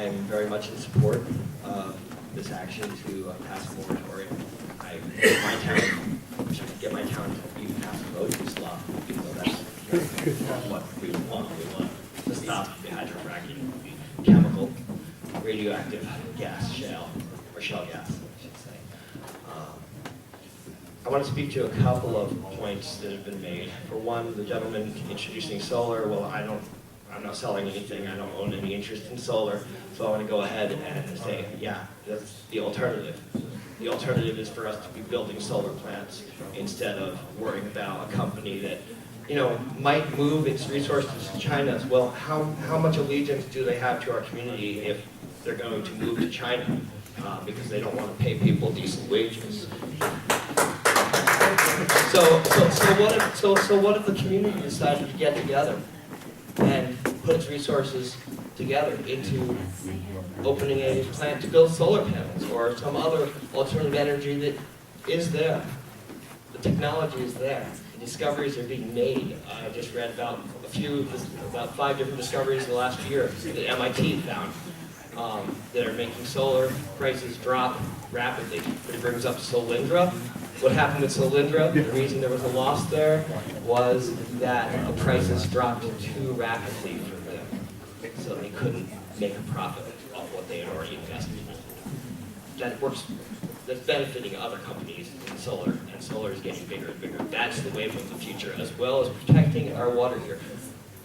I am very much in support of this action to pass a moratorium. I get my town to even pass a vote use law, even though that's what we want. We want to stop the hydrofracking, chemical, radioactive gas, shale gas, I should say. I want to speak to a couple of points that have been made. For one, the gentleman introducing solar. Well, I'm not selling anything. I don't own any interest in solar. So I want to go ahead and say, yeah, that's the alternative. The alternative is for us to be building solar plants instead of worrying about a company that, might move its resources to China. Well, how much allegiance do they have to our community if they're going to move to China because they don't want to pay people decent wages? So what if the community decided to get together and put its resources together into opening a plant to build solar panels or some other alternative energy that is there? The technology is there. The discoveries are being made. I just read about about 5 different discoveries in the last year that MIT found that are making solar prices drop rapidly. But it brings up Solindra. What happened with Solindra, the reason there was a loss there was that the prices dropped too rapidly for them. So they couldn't make a profit off what they had already invested in. That's benefiting other companies in solar, and solar is getting bigger and bigger. That's the wave of the future, as well as protecting our water here.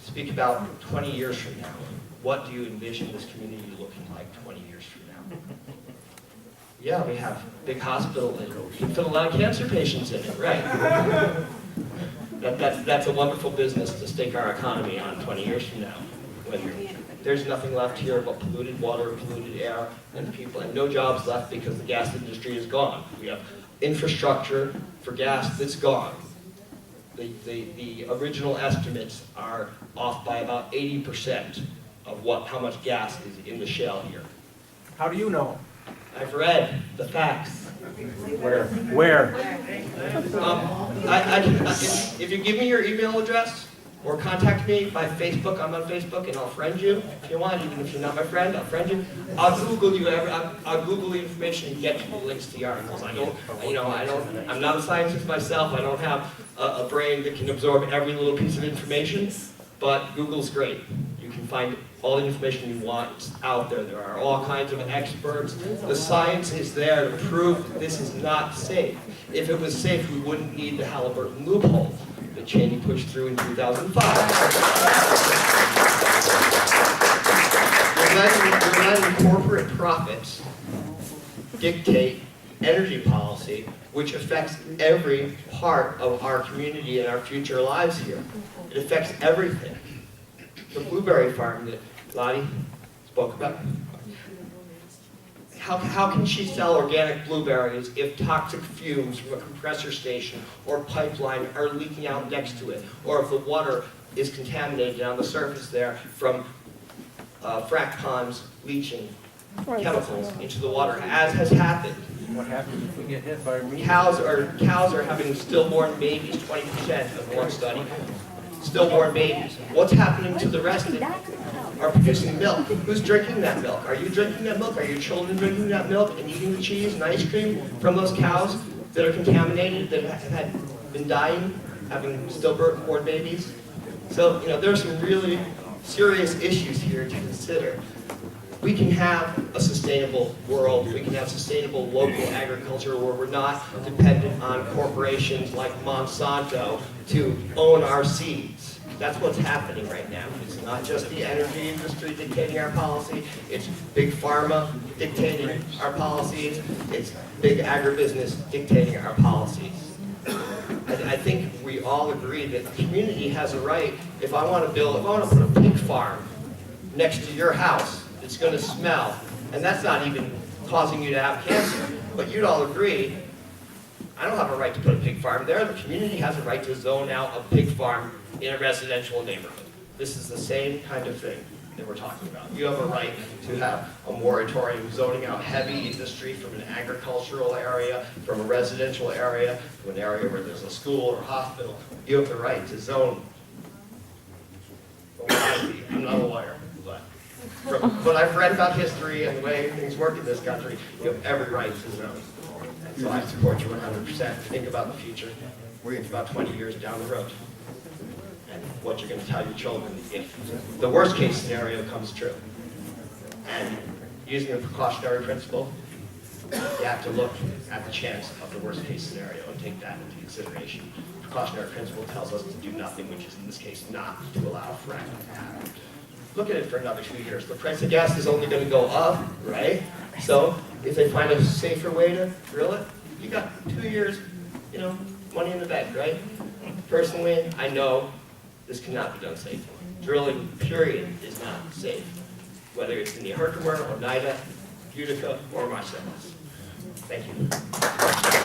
Speak about 20 years from now. What do you envision this community looking like 20 years from now? Yeah, we have a big hospital that can fit a lot of cancer patients in it, right? That's a wonderful business to stake our economy on 20 years from now. When there's nothing left here but polluted water, polluted air, and people, and no jobs left because the gas industry is gone. We have infrastructure for gas that's gone. The original estimates are off by about 80% of how much gas is in the shale here. How do you know? I've read the facts. Where? If you give me your email address or contact me by Facebook, I'm on Facebook and I'll friend you if you want. Even if you're not my friend, I'll friend you. I'll Google you. I'll Google the information and get you the links to the articles. I'm not a scientist myself. I don't have a brain that can absorb every little piece of information. But Google's great. You can find all the information you want. It's out there. There are all kinds of experts. The science is there to prove that this is not safe. If it was safe, we wouldn't need the Halliburton loophole that Cheney pushed through in 2005. We're letting corporate profits dictate energy policy, which affects every part of our community and our future lives here. It affects everything. The blueberry farm that Lottie spoke about. How can she sell organic blueberries if toxic fumes from a compressor station or pipeline are leaking out next to it? Or if the water is contaminated on the surface there from frac ponds leaching chemicals into the water, as has happened. What happens if we get hit by a meteor? Cows are having stillborn babies, 20% of one study. Stillborn babies. What's happening to the rest that are producing milk? Who's drinking that milk? Are you drinking that milk? Are your children drinking that milk and eating the cheese and ice cream from those cows that are contaminated, that have been dying, having stillborn babies? So, there's some really serious issues here to consider. We can have a sustainable world. We can have sustainable local agriculture where we're not dependent on corporations like Monsanto to own our seeds. That's what's happening right now. It's not just the energy industry dictating our policy. It's big pharma dictating our policies. It's big agribusiness dictating our policies. I think we all agree that the community has a right. If I want to put a pig farm next to your house, it's going to smell, and that's not even causing you to have cancer. But you'd all agree, I don't have a right to put a pig farm there. The community has a right to zone out a pig farm in a residential neighborhood. This is the same kind of thing that we're talking about. You have a right to have a moratorium zoning out heavy industry from an agricultural area, from a residential area, to an area where there's a school or hospital. You have the right to zone. I'm not a lawyer, but From what I've read about history and the way things work in this country, you have every right to know. And so I support you 100%. Think about the future. We're going to about 20 years down the road. And what you're going to tell your children if the worst case scenario comes true. And using the precautionary principle, you have to look at the chance of the worst case scenario and take that into consideration. The precautionary principle tells us to do nothing, which is in this case not to allow fracking to happen. Look at it for another 2 years. The price of gas is only going to go up, right? So if they find a safer way to drill it, you got 2 years, money in the bank, right? Personally, I know this cannot be done safely. Drilling, period, is not safe. Whether it's in the Herkimer, Oneida, Utica, or Marcellus. Thank you.